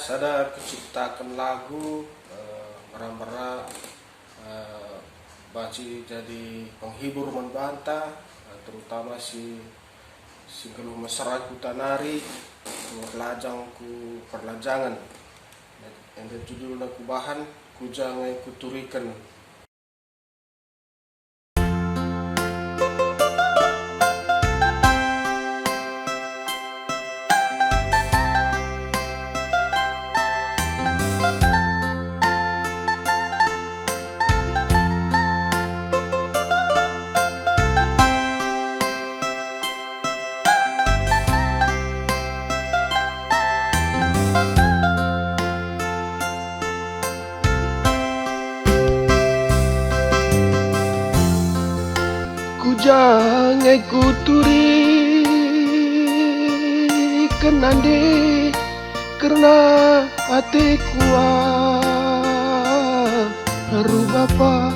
Sada ciptakan lagu merah-merah baci jadi penghibur membantah, terutama si geluh mesra ku tanari lajang ku perlajangan yang judulnya ku bahan ku jangan ku turikan. Ku jangan ku turi kenande karena hatiku haru bapa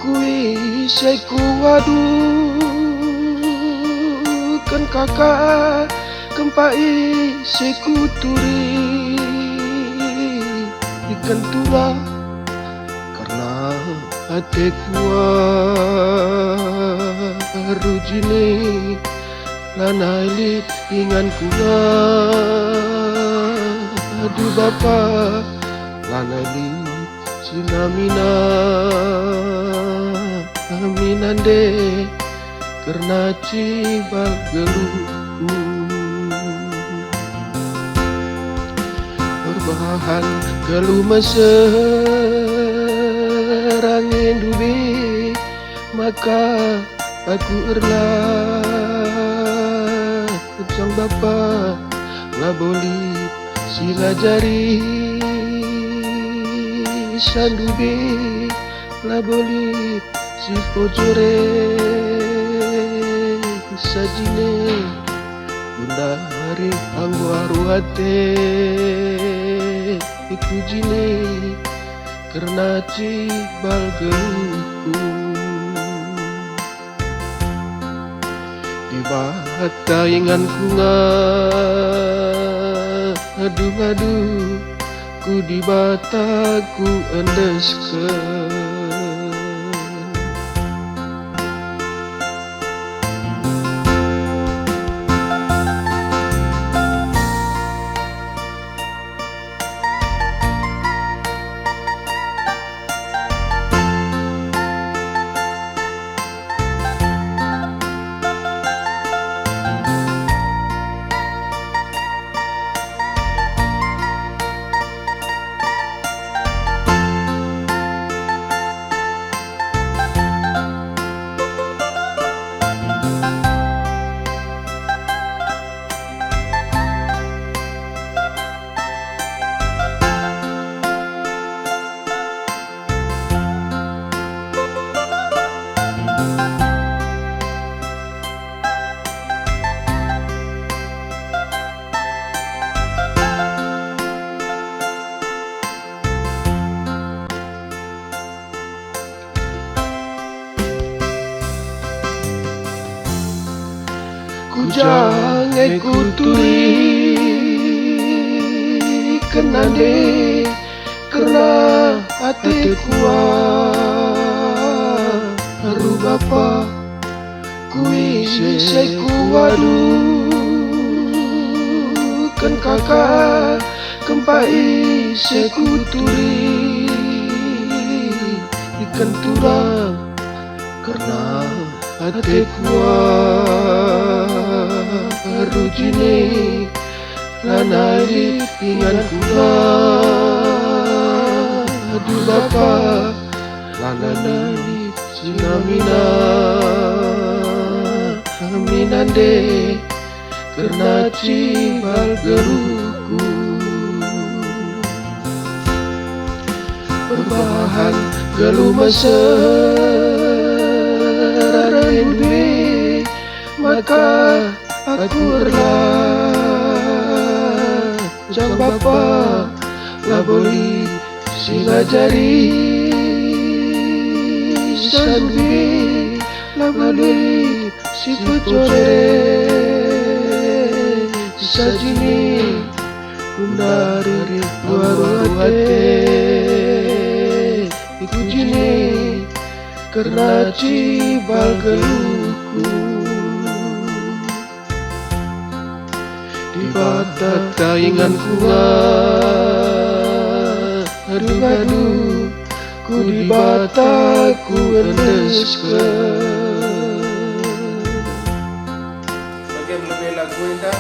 ku isai ku wadu kan kakak kempai isai ku turi ikan tura karena hatiku rujini lanali ingan kuna adu bapa lanali sinamina aminande karena cibal geluhku berbahan geluh meserangin dubi maka aku erlah sang bapa laboli sila jari sandubi laboli si pojore sajine bunda hari angwaru hate iku jine karena cibal geluhku bata ingan ku ngadu-ngadu ku di bata ku endeskeun ku jangan ku turi kenande karena hatiku haru bapa ku isai ku wadu kan kakak kempai isai ku turi ikan turang karena hatiku rujini lanali ingan kuna adu bapa lanali sinamina aminande karena cibal geluhku berbahan geluh meserain duit maka aku erlah sang bapa laboli sila jari sandubi laboli si pojore sajini Kundari luar hati iku jini karena cibal geluhku di batat taingan kunga. Aduh ku di batat ku endeskan. Bagian lebih lagu indah